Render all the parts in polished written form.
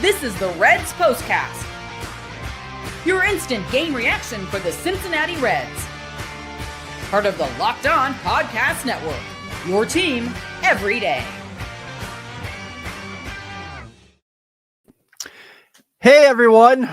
This is the Reds POSTCAST, your instant game reaction for the Cincinnati Reds. Part of the Locked On Podcast Network, your team every day. Hey everyone,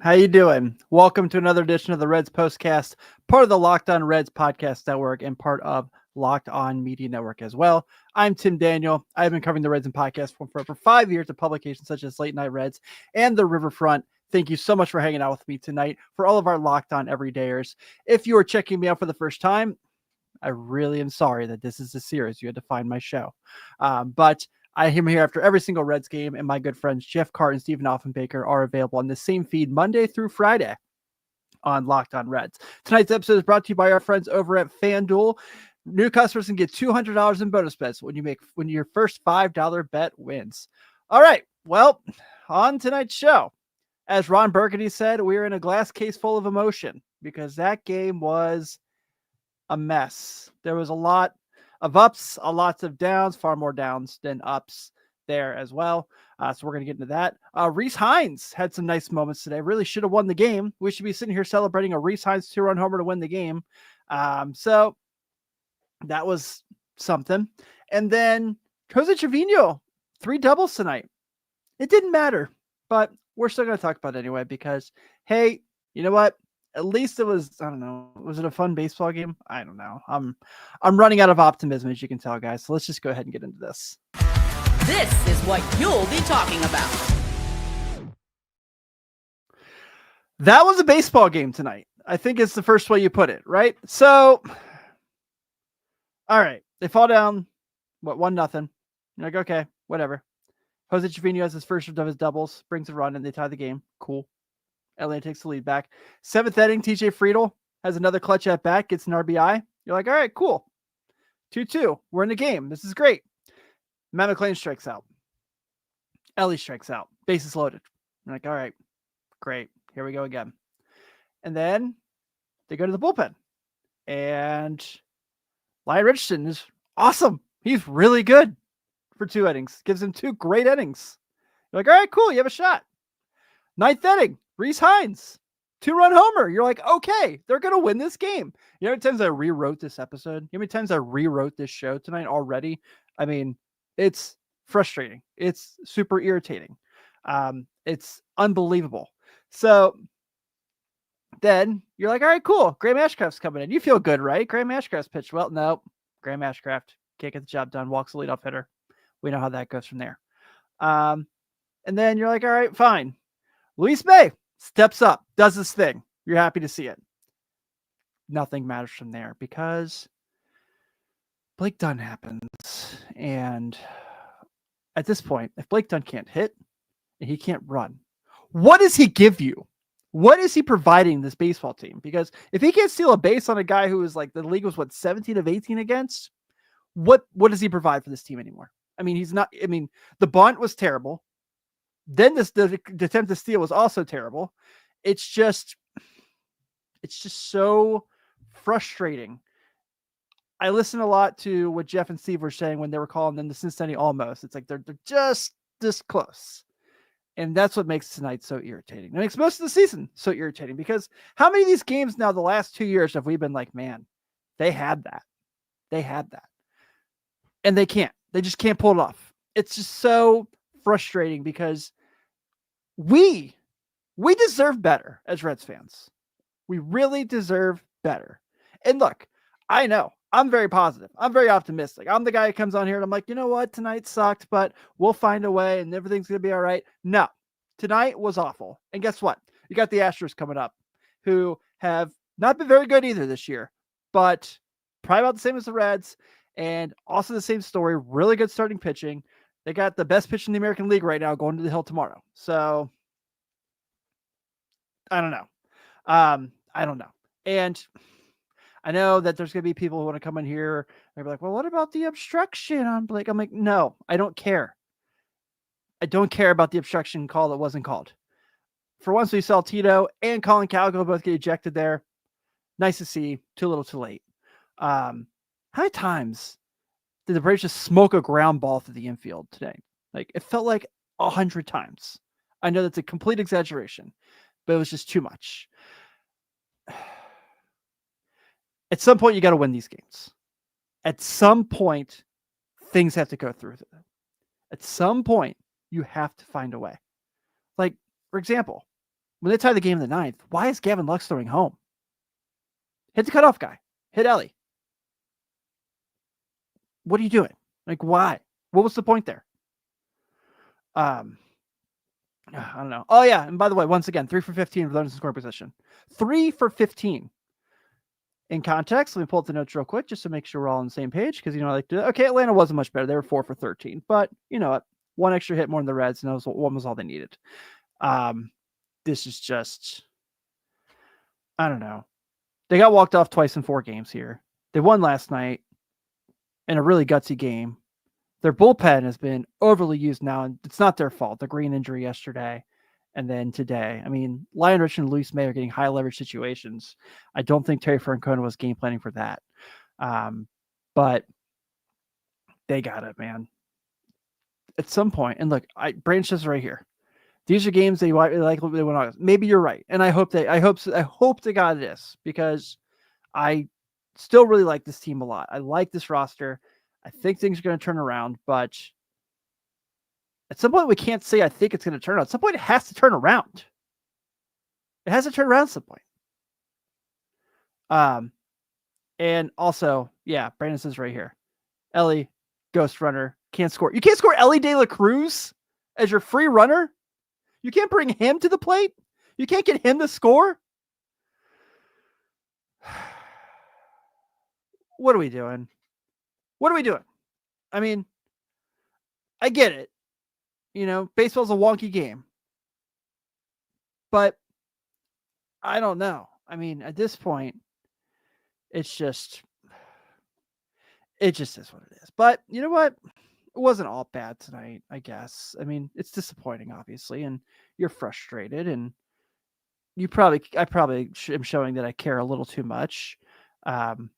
how you doing? Welcome to another edition of the Reds POSTCAST, part of the Locked On Reds Podcast Network and part of Locked On Media Network as well. I'm Tim Daniel. I've been covering the Reds in podcast form for over 5 years at publications such as Late Night Reds and The Riverfront. Thank you so much for hanging out with me tonight for all of our Locked On Everydayers. If you are checking me out for the first time, I really am sorry that this is a series. You had to find my show. But I am here after every single Reds game, and my good friends Jeff Cart and Stephen Offenbaker are available on the same feed Monday through Friday on Locked On Reds. Tonight's episode is brought to you by our friends over at FanDuel. New customers can get $200 in bonus bets when your first $5 bet wins. All right, well, on tonight's show, as Ron Burgundy said, we're in a glass case full of emotion because that game was a mess. There was a lot of ups, a lot of downs, far more downs than ups there as well. So we're going to get into that. Rece Hinds had some nice moments today. Really should have won the game. We should be sitting here celebrating a Rece Hinds 2-run homer to win the game. So that was something. And then Jose Trevino, 3 doubles tonight. It didn't matter, but we're still going to talk about it anyway because, hey, you know what? At least it was, I don't know, was it a fun baseball game? I don't know. I'm running out of optimism, as you can tell, guys. So let's just go ahead and get into this. This is what you'll be talking about. That was a baseball game tonight. I think it's the first way you put it, right? So, all right. They fall down, 1-0. You're like, okay, whatever. Jose Trevino has his first of his doubles, brings a run, and they tie the game. Cool. LA takes the lead back. 7th inning, TJ Friedl has another clutch at bat, gets an RBI. You're like, all right, cool. 2-2. We're in the game. This is great. Matt McLain strikes out. Ellie strikes out. Bases loaded. You're like, all right, great. Here we go again. And then they go to the bullpen. And Lyon Richardson is awesome. He's really good for 2 innings. Gives him 2 great innings. You're like, all right, cool. You have a shot. 9th inning. Rece Hinds, 2-run homer. You're like, okay, they're going to win this game. You know how many times I rewrote this episode? You know how many times I rewrote this show tonight already? I mean, it's frustrating. It's super irritating. It's unbelievable. So then you're like, all right, cool. Graham Ashcraft's coming in. You feel good, right? Graham Ashcraft's pitched well. Nope. Graham Ashcraft can't get the job done. Walks the leadoff hitter. We know how that goes from there. And then you're like, all right, fine. Luis May steps up, does his thing. You're happy to see it. Nothing matters from there because Blake Dunn happens. And at this point, if Blake Dunn can't hit and he can't run, what does he give you? What is he providing this baseball team? Because if he can't steal a base on a guy who is like the league was 17 of 18 against, what does he provide for this team anymore? I mean, the bunt was terrible. Then the attempt to steal was also terrible. It's just so frustrating. I listen a lot to what Jeff and Steve were saying when they were calling them the Cincinnati almost. It's like they're just this close. And that's what makes tonight so irritating. It makes most of the season so irritating because how many of these games now the last 2 years have we been like, man, they had that. They had that. And they can't. They just can't pull it off. It's just so frustrating because we deserve better as Reds fans. We really deserve better. And look, I know I'm very positive. I'm very optimistic. I'm the guy who comes on here and I'm like, you know what? Tonight sucked, but we'll find a way and everything's going to be all right. No, tonight was awful. And guess what? You got the Astros coming up who have not been very good either this year, but probably about the same as the Reds and also the same story. Really good starting pitching. They got the best pitcher in the American League right now going to the Hill tomorrow. So I don't know. I don't know. And I know that there's going to be people who want to come in here and be like, well, what about the obstruction on Blake? I'm like, no, I don't care. I don't care about the obstruction call that wasn't called. For once, we saw Tito and Colin Cowgill both get ejected there. Nice to see. Too little, too late. How many times did the Braves just smoke a ground ball through the infield today? Like, it felt like 100 times. I know that's a complete exaggeration, but it was just too much. At some point, you got to win these games. At some point, things have to go through. At some point, you have to find a way. Like, for example, when they tie the game in the 9th, why is Gavin Lux throwing home? Hit the cutoff guy. Hit Ellie. What are you doing? Like, why? What was the point there? I don't know. Oh, yeah. And by the way, once again, 3 for 15 with runners in scoring position. 3 for 15. In context, let me pull up the notes real quick just to make sure we're all on the same page because, I like to. Okay, Atlanta wasn't much better. They were 4 for 13. But, you know what? One extra hit more than the Reds, and one was all they needed. This is just, I don't know. They got walked off twice in 4 games here. They won last night in a really gutsy game. Their bullpen has been overly used now, and it's not their fault. The Green injury yesterday and then today. I mean, Lion Rich and Luis May are getting high leverage situations. I don't think Terry Francona was game planning for that. But they got it, man. At some point, and look, Brandon says right here. These are games they like. They went on. Maybe you're right, and I hope to God it is, because I still really like this team a lot. I like this roster. I think things are going to turn around, but at some point we can't say I think it's going to turn around. At some point it has to turn around. It has to turn around at some point. And also, yeah, Brandon says right here, Ellie, ghost runner, can't score. You can't score Ellie De La Cruz as your free runner. You can't bring him to the plate. You can't get him to score. What are we doing? What are we doing? I mean, I get it. Baseball's a wonky game. But I don't know. I mean, at this point, it just is what it is. But you know what? It wasn't all bad tonight, I guess. I mean, it's disappointing, obviously, and you're frustrated, and I probably am showing that I care a little too much. But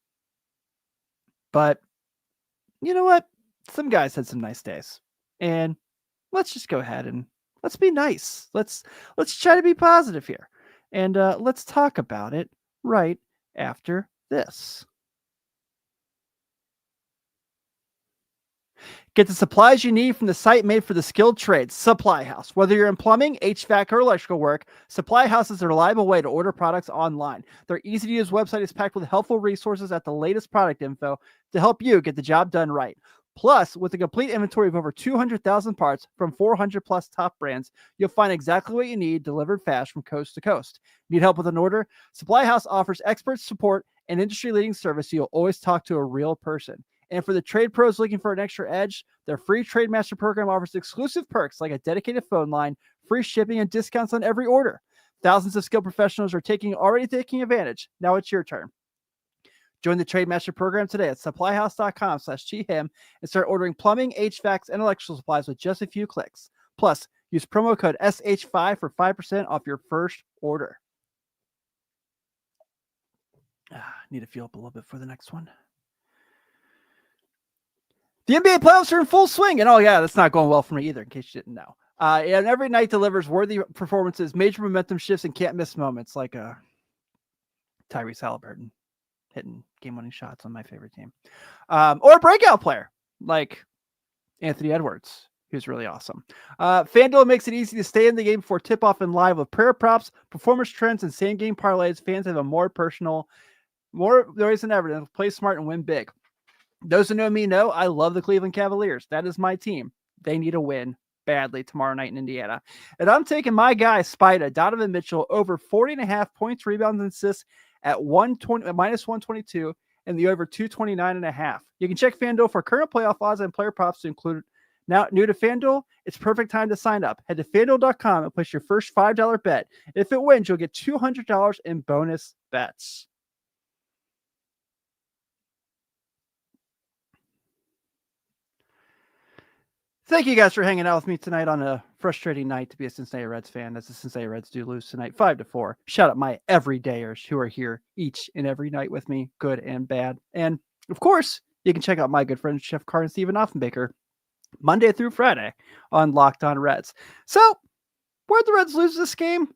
you know what? Some guys had some nice days, and let's just go ahead and let's be nice. Let's try to be positive here, and let's talk about it right after this. Get the supplies you need from the site made for the skilled trades, Supply House. Whether you're in plumbing, HVAC, or electrical work, Supply House is a reliable way to order products online. Their easy-to-use website is packed with helpful resources at the latest product info to help you get the job done right. Plus, with a complete inventory of over 200,000 parts from 400-plus top brands, you'll find exactly what you need delivered fast from coast to coast. Need help with an order? Supply House offers expert support and industry-leading service, so you'll always talk to a real person. And for the trade pros looking for an extra edge, their free Trade Master program offers exclusive perks like a dedicated phone line, free shipping, and discounts on every order. Thousands of skilled professionals are already taking advantage. Now it's your turn. Join the Trade Master program today at supplyhouse.com/GHIM and start ordering plumbing, HVACs, and electrical supplies with just a few clicks. Plus, use promo code SH5 for 5% off your first order. Need to feel up a little bit for the next one. The NBA playoffs are in full swing, and that's not going well for me either, in case you didn't know. And every night delivers worthy performances, major momentum shifts, and can't miss moments like Tyrese Halliburton hitting game-winning shots on my favorite team. Or a breakout player like Anthony Edwards, who's really awesome. FanDuel makes it easy to stay in the game before tip-off and live with prayer props, performance trends, and same-game parlays. Fans have a more ways than ever to play smart and win big. Those who know me know I love the Cleveland Cavaliers. That is my team. They need a win badly tomorrow night in Indiana. And I'm taking my guy, Spida, Donovan Mitchell, over 40.5 points, rebounds, and assists at minus 122 and the over 229.5. You can check FanDuel for current playoff odds and player props to include. Now, new to FanDuel, it's perfect time to sign up. Head to FanDuel.com and place your first $5 bet. If it wins, you'll get $200 in bonus bets. Thank you guys for hanging out with me tonight on a frustrating night to be a Cincinnati Reds fan, as the Cincinnati Reds do lose tonight 5-4. Shout out my everydayers who are here each and every night with me, good and bad. And of course, you can check out my good friends Jeff Carr and Stephen Offenbaker Monday through Friday on Locked On Reds. So Where'd the Reds lose this game?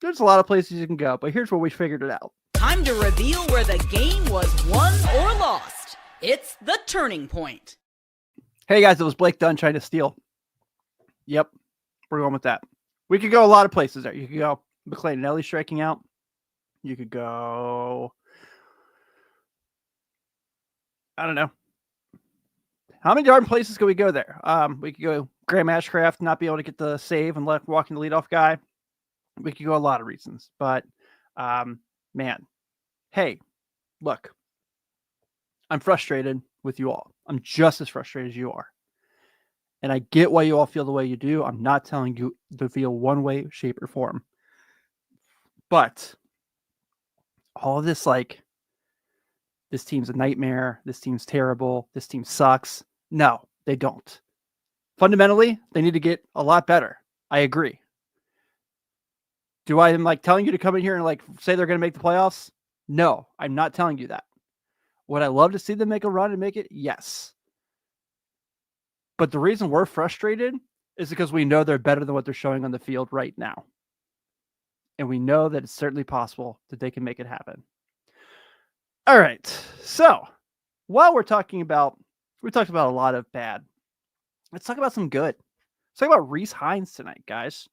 There's a lot of places you can go, but here's where we figured it out. Time to reveal where the game was won or lost. It's the turning point. Hey guys, it was Blake Dunn trying to steal. Yep, we're going with that. We could go a lot of places there. You could go McClain and Ellie striking out. You could go, I don't know. How many different places could we go there? We could go Graham Ashcraft not be able to get the save and walking the leadoff guy. We could go a lot of reasons, but man, hey, look, I'm frustrated with you all. I'm just as frustrated as you are. And I get why you all feel the way you do. I'm not telling you to feel one way, shape, or form. But all of this, like, this team's a nightmare. This team's terrible. This team sucks. No, they don't. Fundamentally, they need to get a lot better. I agree. Do I am like telling you to come in here and like say they're going to make the playoffs? No, I'm not telling you that. Would I love to see them make a run and make it? Yes. But the reason we're frustrated is because we know they're better than what they're showing on the field right now. And we know that it's certainly possible that they can make it happen. All right. So while we talked about a lot of bad. Let's talk about some good. Let's talk about Rece Hinds tonight, guys.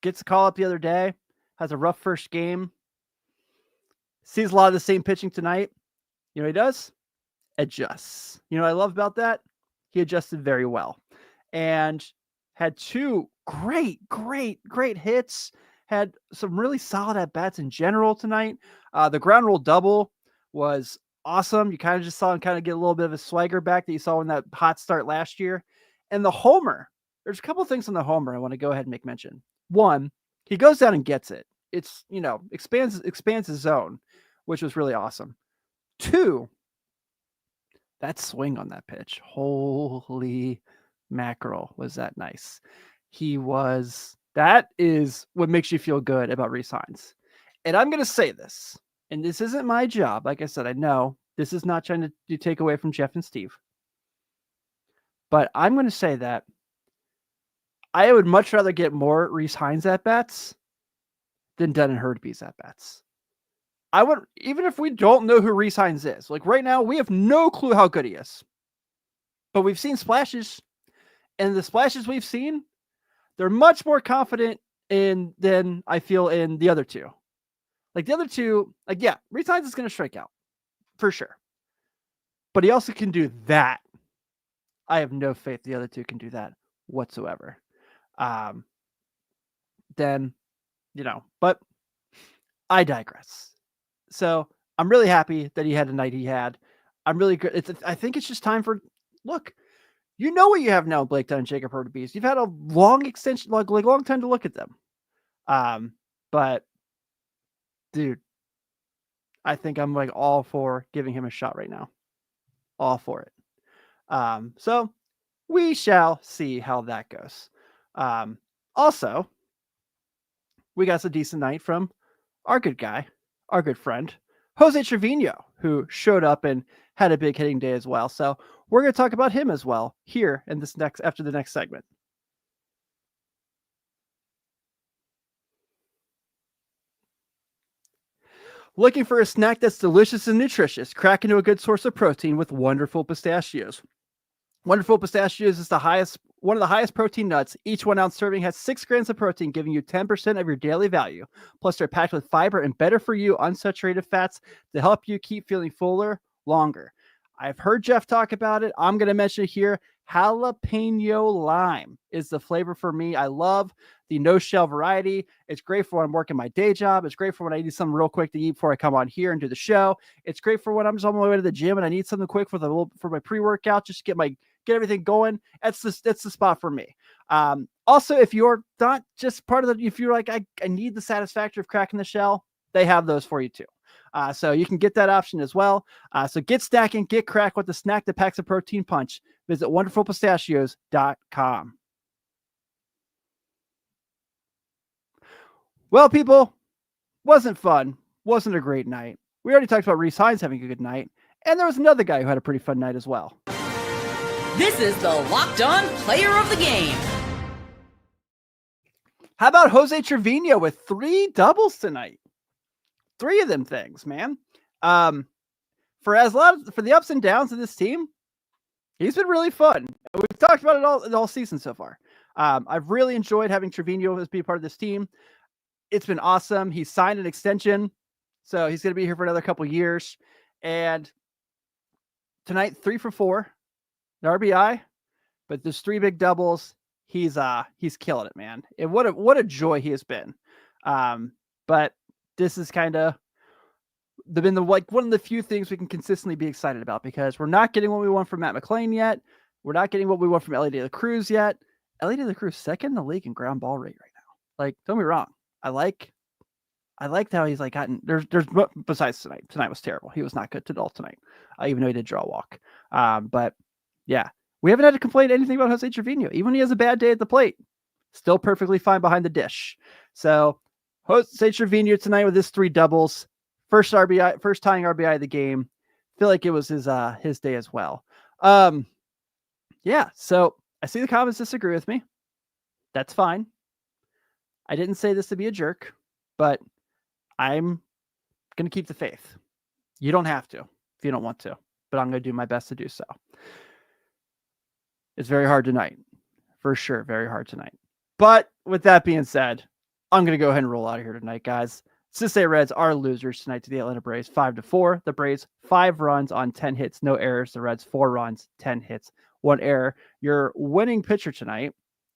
Gets a call up the other day, has a rough first game, sees a lot of the same pitching tonight. You know what he does? Adjusts. You know what I love about that? He adjusted very well and had two great hits, had some really solid at-bats in general tonight. The ground rule double was awesome. You kind of just saw him kind of get a little bit of a swagger back that you saw in that hot start last year. And the homer, there's a couple of things on the homer I want to go ahead and make mention. One, he goes down and gets it. It's, expands his zone, which was really awesome. Two, that swing on that pitch. Holy mackerel, was that nice. That is what makes you feel good about Rece Hinds. And I'm going to say this, and this isn't my job. Like I said, I know this is not trying to take away from Jeff and Steve. But I'm going to say that I would much rather get more Rece Hinds at-bats than Dunn and Hurdby's at-bats. I would, even if we don't know who Rece Hinds is, like right now, we have no clue how good he is. But we've seen splashes, and the splashes we've seen, they're much more confident in than I feel in the other two. Like the other two, like, yeah, Rece Hinds is going to strike out for sure. But he also can do that. I have no faith the other two can do that whatsoever. But I digress. So I'm really happy that he had the night he had. I'm really good. I think it's just time for, look, you know what you have now, Blake Dunn and Jacob Hurd-Bees. You've had a long extension, like long time to look at them. But dude, I think I'm like all for giving him a shot right now. All for it. So we shall see how that goes. Also, we got a decent night from our good guy, our good friend, Jose Trevino, who showed up and had a big hitting day as well. So we're going to talk about him as well here in this after the next segment. Looking for a snack that's delicious and nutritious? Crack into a good source of protein with Wonderful Pistachios. Wonderful Pistachios is one of the highest protein nuts. Each 1 ounce serving has 6 grams of protein, giving you 10% of your daily value. Plus, they're packed with fiber and better for you unsaturated fats to help you keep feeling fuller longer. I've heard Jeff talk about it. I'm going to mention it here. Jalapeno lime is the flavor for me. I love the no-shell variety. It's great for when I'm working my day job. It's great for when I need something real quick to eat before I come on here and do the show. It's great for when I'm just on my way to the gym and I need something quick for my pre-workout, just to get everything going. That's the spot for me. Also, if you're not just part of if you're like, I need the satisfaction of cracking the shell, they have those for you too. So you can get that option as well. So get snacking, get crack with the snack that packs a protein punch. Visit wonderfulpistachios.com. Well, people, wasn't fun. Wasn't a great night. We already talked about Rece Hinds having a good night. And there was another guy who had a pretty fun night as well. This is the Locked On Player of the Game. How about Jose Trevino with 3 doubles tonight? 3 of them things, man. For the ups and downs of this team, he's been really fun. We've talked about it all season so far. I've really enjoyed having Trevino as be part of this team. It's been awesome. He signed an extension, so he's going to be here for another couple years. And tonight, 3 for 4, an RBI, but there's 3 big doubles. He's killing it, man. And what a joy he has been. But this is kind of been one of the few things we can consistently be excited about, because we're not getting what we want from Matt McLain yet. We're not getting what we want from Ellie De La Cruz yet. Ellie De La Cruz second in the league in ground ball rate right now. Like, don't be wrong. I liked how he's like gotten there's besides tonight. Tonight was terrible. He was not good at all tonight. Even though he did draw a walk. But yeah, we haven't had to complain anything about Jose Trevino. Even when he has a bad day at the plate, still perfectly fine behind the dish. So Jose Trevino tonight with his 3 doubles, first tying RBI of the game. Feel like it was his day as well. Yeah. So I see the comments disagree with me. That's fine. I didn't say this to be a jerk, but I'm going to keep the faith. You don't have to if you don't want to, but I'm going to do my best to do so. It's very hard tonight. For sure, very hard tonight. But with that being said, I'm going to go ahead and roll out of here tonight, guys. Cincinnati Reds are losers tonight to the Atlanta Braves, 5-4. The Braves, 5 runs on 10 hits, no errors. The Reds, 4 runs, 10 hits, 1 error. Your winning pitcher tonight,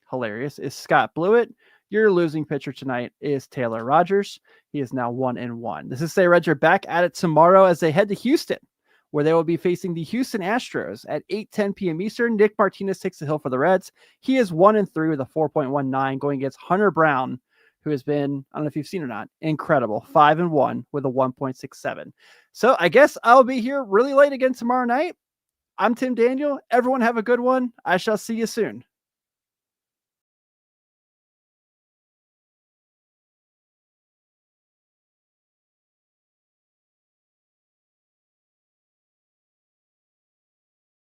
hilarious, is Scott Blewett. Your losing pitcher tonight is Taylor Rogers. He is now 1-1. The Cincinnati Reds are back at it tomorrow as they head to Houston, where they will be facing the Houston Astros at 8:10 p.m. Eastern. Nick Martinez takes the hill for the Reds. He is 1-3 with a 4.19, going against Hunter Brown, who has been, I don't know if you've seen or not, incredible, 5-1 with a 1.67. So I guess I'll be here really late again tomorrow night. I'm Tim Daniel. Everyone have a good one. I shall see you soon.